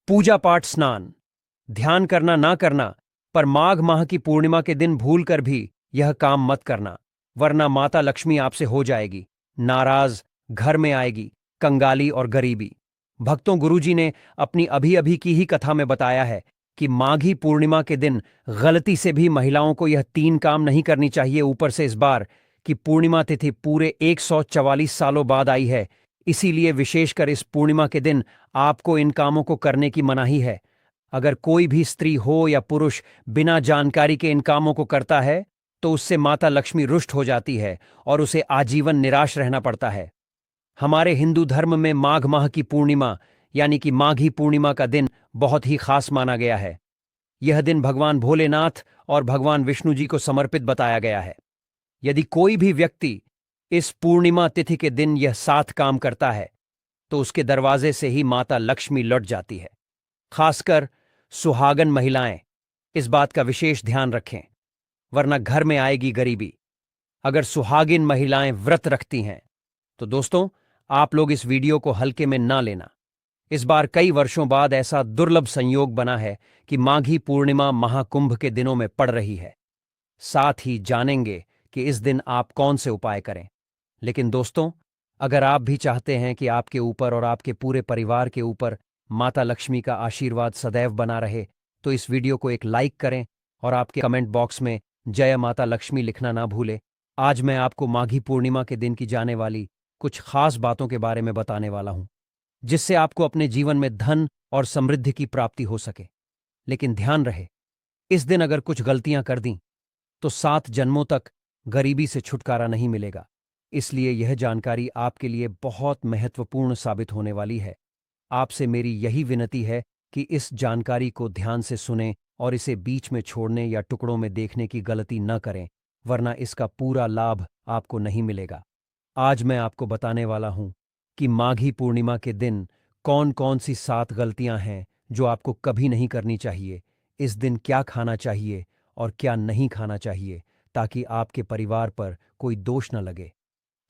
पूजा पाठ स्नान ध्यान करना ना करना, पर माघ माह की पूर्णिमा के दिन भूल कर भी यह काम मत करना, वरना माता लक्ष्मी आपसे हो जाएगी नाराज, घर में आएगी कंगाली और गरीबी। भक्तों, गुरुजी ने अपनी अभी अभी की ही कथा में बताया है कि माघी पूर्णिमा के दिन गलती से भी महिलाओं को यह तीन काम नहीं करनी चाहिए। ऊपर से इस बार की पूर्णिमा तिथि पूरे 144 सालों बाद आई है, इसीलिए विशेषकर इस पूर्णिमा के दिन आपको इन कामों को करने की मनाही है। अगर कोई भी स्त्री हो या पुरुष बिना जानकारी के इन कामों को करता है तो उससे माता लक्ष्मी रुष्ट हो जाती है और उसे आजीवन निराश रहना पड़ता है। हमारे हिंदू धर्म में माघ माह की पूर्णिमा यानी कि माघी पूर्णिमा का दिन बहुत ही खास माना गया है। यह दिन भगवान भोलेनाथ और भगवान विष्णु जी को समर्पित बताया गया है। यदि कोई भी व्यक्ति इस पूर्णिमा तिथि के दिन यह 7 काम करता है तो उसके दरवाजे से ही माता लक्ष्मी लौट जाती है। खासकर सुहागन महिलाएं इस बात का विशेष ध्यान रखें, वरना घर में आएगी गरीबी। अगर सुहागिन महिलाएं व्रत रखती हैं तो दोस्तों, आप लोग इस वीडियो को हल्के में ना लेना। इस बार कई वर्षों बाद ऐसा दुर्लभ संयोग बना है कि माघी पूर्णिमा महाकुंभ के दिनों में पड़ रही है। साथ ही जानेंगे कि इस दिन आप कौन से उपाय करें। लेकिन दोस्तों, अगर आप भी चाहते हैं कि आपके ऊपर और आपके पूरे परिवार के ऊपर माता लक्ष्मी का आशीर्वाद सदैव बना रहे, तो इस वीडियो को एक लाइक करें और आपके कमेंट बॉक्स में जय माता लक्ष्मी लिखना ना भूलें। आज मैं आपको माघी पूर्णिमा के दिन की जाने वाली कुछ खास बातों के बारे में बताने वाला हूं, जिससे आपको अपने जीवन में धन और समृद्धि की प्राप्ति हो सके। लेकिन ध्यान रहे, इस दिन अगर कुछ गलतियां कर दी तो 7 जन्मों तक गरीबी से छुटकारा नहीं मिलेगा। इसलिए यह जानकारी आपके लिए बहुत महत्वपूर्ण साबित होने वाली है। आपसे मेरी यही विनती है कि इस जानकारी को ध्यान से सुनें और इसे बीच में छोड़ने या टुकड़ों में देखने की गलती न करें, वरना इसका पूरा लाभ आपको नहीं मिलेगा। आज मैं आपको बताने वाला हूं कि माघी पूर्णिमा के दिन कौन कौन सी 7 गलतियां हैं जो आपको कभी नहीं करनी चाहिए। इस दिन क्या खाना चाहिए और क्या नहीं खाना चाहिए, ताकि आपके परिवार पर कोई दोष न लगे।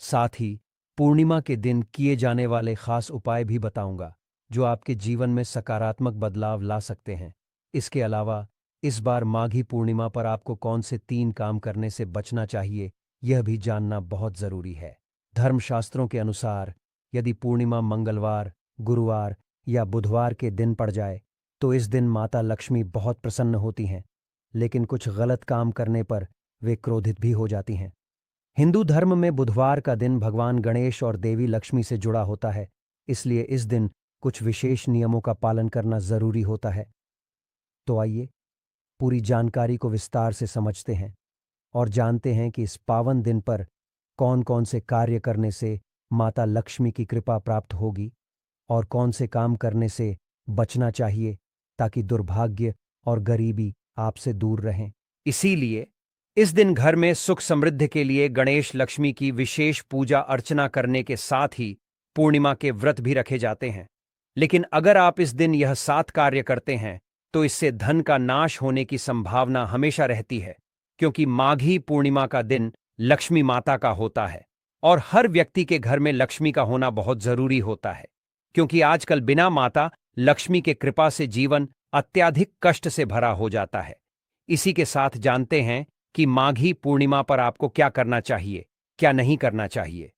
साथ ही पूर्णिमा के दिन किए जाने वाले खास उपाय भी बताऊंगा, जो आपके जीवन में सकारात्मक बदलाव ला सकते हैं। इसके अलावा इस बार माघी पूर्णिमा पर आपको कौन से 3 काम करने से बचना चाहिए, यह भी जानना बहुत जरूरी है। धर्मशास्त्रों के अनुसार यदि पूर्णिमा मंगलवार, गुरुवार या बुधवार के दिन पड़ जाए तो इस दिन माता लक्ष्मी बहुत प्रसन्न होती हैं, लेकिन कुछ गलत काम करने पर वे क्रोधित भी हो जाती हैं। हिंदू धर्म में बुधवार का दिन भगवान गणेश और देवी लक्ष्मी से जुड़ा होता है, इसलिए इस दिन कुछ विशेष नियमों का पालन करना जरूरी होता है। तो आइए पूरी जानकारी को विस्तार से समझते हैं और जानते हैं कि इस पावन दिन पर कौन कौन से कार्य करने से माता लक्ष्मी की कृपा प्राप्त होगी और कौन से काम करने से बचना चाहिए, ताकि दुर्भाग्य और गरीबी आपसे दूर रहें। इसीलिए इस दिन घर में सुख समृद्धि के लिए गणेश लक्ष्मी की विशेष पूजा अर्चना करने के साथ ही पूर्णिमा के व्रत भी रखे जाते हैं। लेकिन अगर आप इस दिन यह 7 कार्य करते हैं तो इससे धन का नाश होने की संभावना हमेशा रहती है, क्योंकि माघी पूर्णिमा का दिन लक्ष्मी माता का होता है और हर व्यक्ति के घर में लक्ष्मी का होना बहुत जरूरी होता है, क्योंकि आजकल बिना माता लक्ष्मी के कृपा से जीवन अत्यधिक कष्ट से भरा हो जाता है। इसी के साथ जानते हैं कि माघी पूर्णिमा पर आपको क्या करना चाहिए, क्या नहीं करना चाहिए।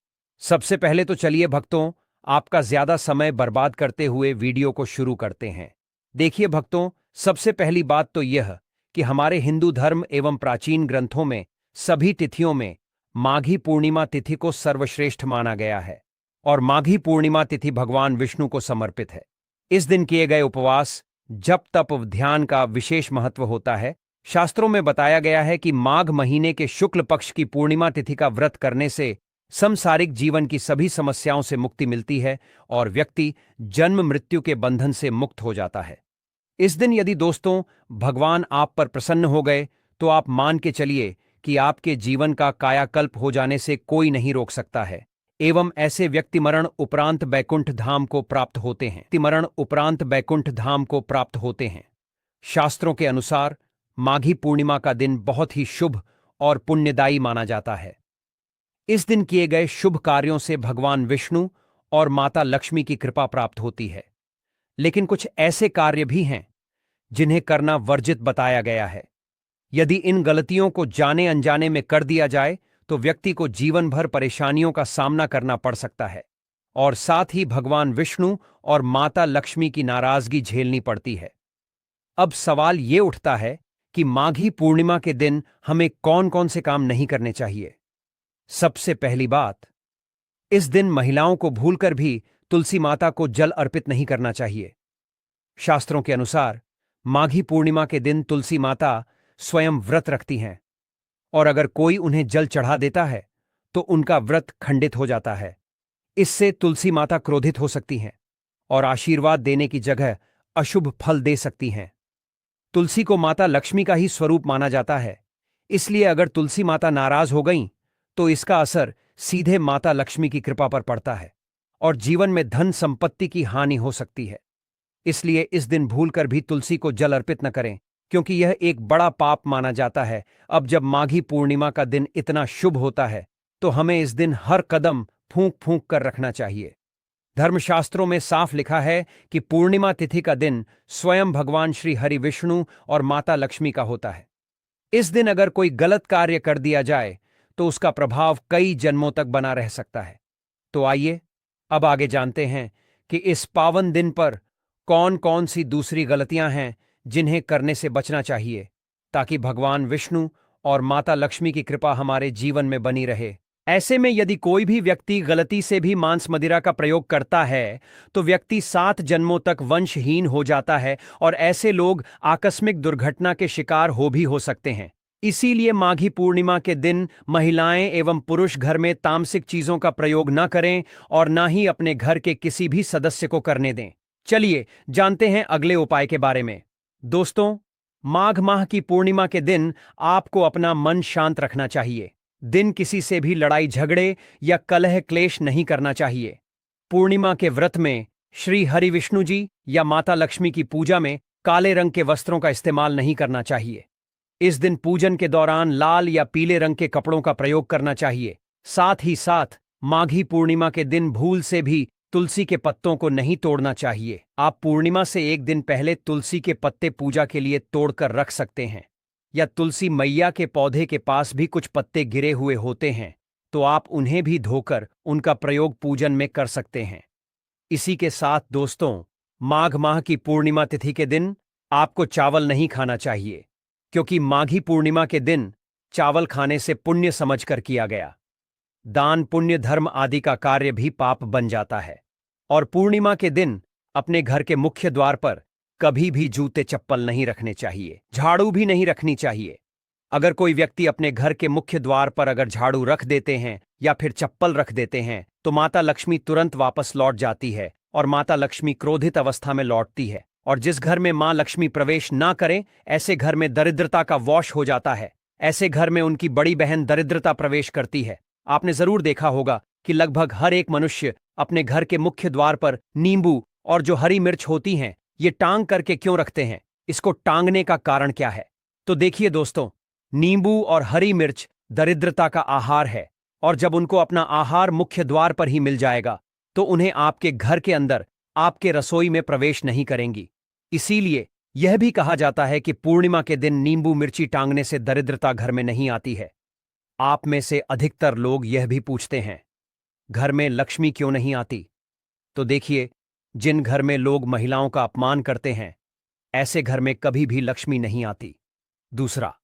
सबसे पहले तो चलिए भक्तों, आपका ज्यादा समय बर्बाद करते हुए वीडियो को शुरू करते हैं। देखिए भक्तों, सबसे पहली बात तो यह कि हमारे हिंदू धर्म एवं प्राचीन ग्रंथों में सभी तिथियों में माघी पूर्णिमा तिथि को सर्वश्रेष्ठ माना गया है और माघी पूर्णिमा तिथि भगवान विष्णु को समर्पित है। इस दिन किए गए उपवास, जप, तप, ध्यान का विशेष महत्व होता है। शास्त्रों में बताया गया है कि माघ महीने के शुक्ल पक्ष की पूर्णिमा तिथि का व्रत करने से संसारिक जीवन की सभी समस्याओं से मुक्ति मिलती है और व्यक्ति जन्म मृत्यु के बंधन से मुक्त हो जाता है। इस दिन यदि दोस्तों भगवान आप पर प्रसन्न हो गए तो आप मान के चलिए कि आपके जीवन का कायाकल्प हो जाने से कोई नहीं रोक सकता है एवं ऐसे व्यक्ति मरण उपरांत बैकुंठ धाम को प्राप्त होते हैं। शास्त्रों के अनुसार माघी पूर्णिमा का दिन बहुत ही शुभ और पुण्यदायी माना जाता है। इस दिन किए गए शुभ कार्यों से भगवान विष्णु और माता लक्ष्मी की कृपा प्राप्त होती है। लेकिन कुछ ऐसे कार्य भी हैं जिन्हें करना वर्जित बताया गया है। यदि इन गलतियों को जाने अनजाने में कर दिया जाए तो व्यक्ति को जीवन भर परेशानियों का सामना करना पड़ सकता है और साथ ही भगवान विष्णु और माता लक्ष्मी की नाराजगी झेलनी पड़ती है। अब सवाल ये उठता है कि माघी पूर्णिमा के दिन हमें कौन कौन से काम नहीं करने चाहिए। सबसे पहली बात, इस दिन महिलाओं को भूलकर भी तुलसी माता को जल अर्पित नहीं करना चाहिए। शास्त्रों के अनुसार माघी पूर्णिमा के दिन तुलसी माता स्वयं व्रत रखती हैं और अगर कोई उन्हें जल चढ़ा देता है तो उनका व्रत खंडित हो जाता है। इससे तुलसी माता क्रोधित हो सकती हैं और आशीर्वाद देने की जगह अशुभ फल दे सकती हैं। तुलसी को माता लक्ष्मी का ही स्वरूप माना जाता है, इसलिए अगर तुलसी माता नाराज हो गईं तो इसका असर सीधे माता लक्ष्मी की कृपा पर पड़ता है और जीवन में धन संपत्ति की हानि हो सकती है। इसलिए इस दिन भूलकर भी तुलसी को जल अर्पित न करें, क्योंकि यह एक बड़ा पाप माना जाता है। अब जब माघी पूर्णिमा का दिन इतना शुभ होता है तो हमें इस दिन हर कदम फूंक फूंक कर रखना चाहिए। धर्मशास्त्रों में साफ लिखा है कि पूर्णिमा तिथि का दिन स्वयं भगवान श्री हरि विष्णु और माता लक्ष्मी का होता है। इस दिन अगर कोई गलत कार्य कर दिया जाए तो उसका प्रभाव कई जन्मों तक बना रह सकता है। तो आइए अब आगे जानते हैं कि इस पावन दिन पर कौन कौन सी दूसरी गलतियां हैं जिन्हें करने से बचना चाहिए, ताकि भगवान विष्णु और माता लक्ष्मी की कृपा हमारे जीवन में बनी रहे। ऐसे में यदि कोई भी व्यक्ति गलती से भी मांस मदिरा का प्रयोग करता है तो व्यक्ति 7 जन्मों तक वंशहीन हो जाता है और ऐसे लोग आकस्मिक दुर्घटना के शिकार भी हो सकते हैं। इसीलिए माघी पूर्णिमा के दिन महिलाएं एवं पुरुष घर में तामसिक चीजों का प्रयोग न करें और न ही अपने घर के किसी भी सदस्य को करने दें। चलिए जानते हैं अगले उपाय के बारे में। दोस्तों, माघ माह की पूर्णिमा के दिन आपको अपना मन शांत रखना चाहिए। दिन किसी से भी लड़ाई झगड़े या कलह क्लेश नहीं करना चाहिए। पूर्णिमा के व्रत में श्री हरि विष्णु जी या माता लक्ष्मी की पूजा में काले रंग के वस्त्रों का इस्तेमाल नहीं करना चाहिए। इस दिन पूजन के दौरान लाल या पीले रंग के कपड़ों का प्रयोग करना चाहिए। साथ ही साथ माघी पूर्णिमा के दिन भूल से भी तुलसी के पत्तों को नहीं तोड़ना चाहिए। आप पूर्णिमा से एक दिन पहले तुलसी के पत्ते पूजा के लिए तोड़कर रख सकते हैं, या तुलसी मैया के पौधे के पास भी कुछ पत्ते गिरे हुए होते हैं तो आप उन्हें भी धोकर उनका प्रयोग पूजन में कर सकते हैं। इसी के साथ दोस्तों, माघ माह की पूर्णिमा तिथि के दिन आपको चावल नहीं खाना चाहिए, क्योंकि माघी पूर्णिमा के दिन चावल खाने से पुण्य समझकर किया गया दान पुण्य धर्म आदि का कार्य भी पाप बन जाता है। और पूर्णिमा के दिन अपने घर के मुख्य द्वार पर कभी भी जूते चप्पल नहीं रखने चाहिए, झाड़ू भी नहीं रखनी चाहिए। अगर कोई व्यक्ति अपने घर के मुख्य द्वार पर अगर झाड़ू रख देते हैं या फिर चप्पल रख देते हैं तो माता लक्ष्मी तुरंत वापस लौट जाती है और माता लक्ष्मी क्रोधित अवस्था में लौटती है। और जिस घर में मां लक्ष्मी प्रवेश ना करें, ऐसे घर में दरिद्रता का वश हो जाता है। ऐसे घर में उनकी बड़ी बहन दरिद्रता प्रवेश करती है। आपने जरूर देखा होगा कि लगभग हर एक मनुष्य अपने घर के मुख्य द्वार पर नींबू और जो हरी मिर्च होती हैं ये टांग करके क्यों रखते हैं? इसको टांगने का कारण क्या है? तो देखिए दोस्तों, नींबू और हरी मिर्च दरिद्रता का आहार है और जब उनको अपना आहार मुख्य द्वार पर ही मिल जाएगा तो उन्हें आपके घर के अंदर आपके रसोई में प्रवेश नहीं करेंगी। इसीलिए यह भी कहा जाता है कि पूर्णिमा के दिन नींबू मिर्ची टांगने से दरिद्रता घर में नहीं आती है। आप में से अधिकतर लोग यह भी पूछते हैं, घर में लक्ष्मी क्यों नहीं आती? तो देखिए, जिन घर में लोग महिलाओं का अपमान करते हैं ऐसे घर में कभी भी लक्ष्मी नहीं आती। दूसरा,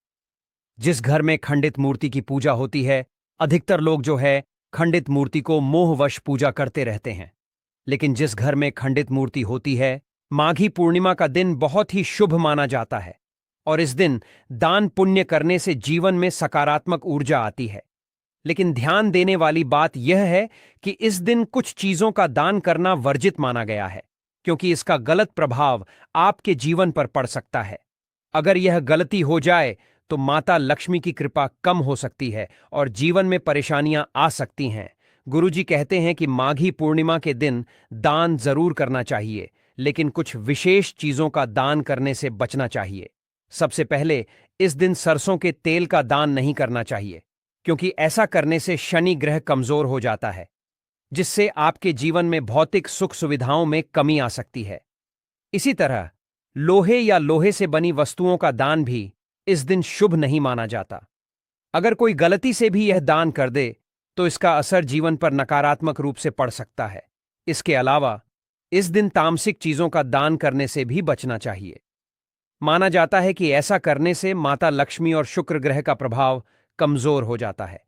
जिस घर में खंडित मूर्ति की पूजा होती है, अधिकतर लोग जो है खंडित मूर्ति को मोहवश पूजा करते रहते हैं। लेकिन जिस घर में खंडित मूर्ति होती है, माघी पूर्णिमा का दिन बहुत ही शुभ माना जाता है और इस दिन दान पुण्य करने से जीवन में सकारात्मक ऊर्जा आती है। लेकिन ध्यान देने वाली बात यह है कि इस दिन कुछ चीजों का दान करना वर्जित माना गया है, क्योंकि इसका गलत प्रभाव आपके जीवन पर पड़ सकता है। अगर यह गलती हो जाए तो माता लक्ष्मी की कृपा कम हो सकती है और जीवन में परेशानियां आ सकती हैं। गुरुजी कहते हैं कि माघी पूर्णिमा के दिन दान जरूर करना चाहिए, लेकिन कुछ विशेष चीजों का दान करने से बचना चाहिए। सबसे पहले, इस दिन सरसों के तेल का दान नहीं करना चाहिए, क्योंकि ऐसा करने से शनि ग्रह कमजोर हो जाता है, जिससे आपके जीवन में भौतिक सुख सुविधाओं में कमी आ सकती है। इसी तरह लोहे या लोहे से बनी वस्तुओं का दान भी इस दिन शुभ नहीं माना जाता। अगर कोई गलती से भी यह दान कर दे तो इसका असर जीवन पर नकारात्मक रूप से पड़ सकता है। इसके अलावा इस दिन तामसिक चीजों का दान करने से भी बचना चाहिए। माना जाता है कि ऐसा करने से माता लक्ष्मी और शुक्र ग्रह का प्रभाव कमजोर हो जाता है,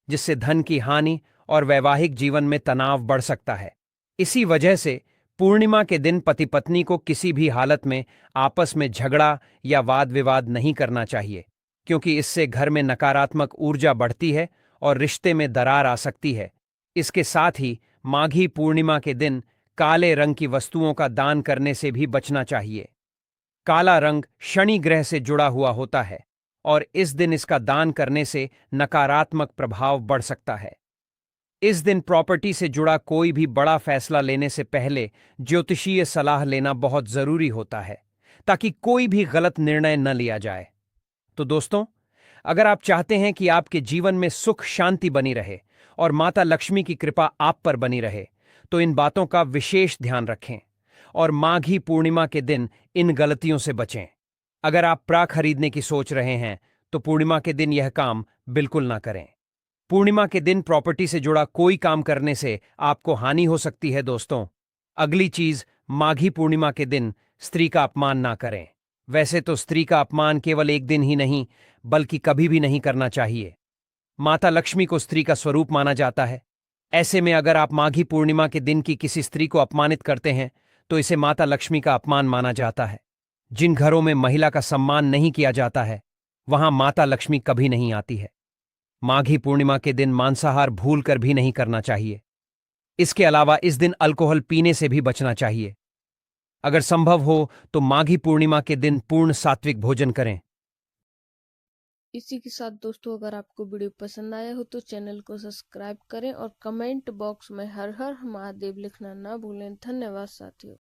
जिससे धन की हानि और वैवाहिक जीवन में तनाव बढ़ सकता है। इसी वजह से पूर्णिमा के दिन पति पत्नी को किसी भी हालत में आपस में झगड़ा या वाद विवाद नहीं करना चाहिए, क्योंकि इससे घर में नकारात्मक ऊर्जा बढ़ती है और रिश्ते में दरार आ सकती है। इसके साथ ही माघी पूर्णिमा के दिन काले रंग की वस्तुओं का दान करने से भी बचना चाहिए। काला रंग शनि ग्रह से जुड़ा हुआ होता है और इस दिन इसका दान करने से नकारात्मक प्रभाव बढ़ सकता है। इस दिन प्रॉपर्टी से जुड़ा कोई भी बड़ा फैसला लेने से पहले ज्योतिषीय सलाह लेना बहुत जरूरी होता है, ताकि कोई भी गलत निर्णय न लिया जाए। तो दोस्तों, अगर आप चाहते हैं कि आपके जीवन में सुख शांति बनी रहे और माता लक्ष्मी की कृपा आप पर बनी रहे, तो इन बातों का विशेष ध्यान रखें और माघी पूर्णिमा के दिन इन गलतियों से बचें। अगर आप प्रा खरीदने की सोच रहे हैं तो पूर्णिमा के दिन यह काम बिल्कुल ना करें। पूर्णिमा के दिन प्रॉपर्टी से जुड़ा कोई काम करने से आपको हानि हो सकती है दोस्तों। अगली चीज, माघी पूर्णिमा के दिन स्त्री का अपमान ना करें। वैसे तो स्त्री का अपमान केवल एक दिन ही नहीं, बल्कि कभी भी नहीं करना चाहिए। माता लक्ष्मी को स्त्री का स्वरूप माना जाता है। ऐसे में अगर आप माघी पूर्णिमा के दिन की किसी स्त्री को अपमानित करते हैं तो इसे माता लक्ष्मी का अपमान माना जाता है। जिन घरों में महिला का सम्मान नहीं किया जाता है, वहां माता लक्ष्मी कभी नहीं आती है। माघी पूर्णिमा के दिन मांसाहार भूल कर भी नहीं करना चाहिए। इसके अलावा इस दिन अल्कोहल पीने से भी बचना चाहिए। अगर संभव हो तो माघी पूर्णिमा के दिन पूर्ण सात्विक भोजन करें। इसी के साथ दोस्तों, अगर आपको वीडियो पसंद आया हो तो चैनल को सब्सक्राइब करें और कमेंट बॉक्स में हर हर महादेव लिखना ना भूलें। धन्यवाद साथियों।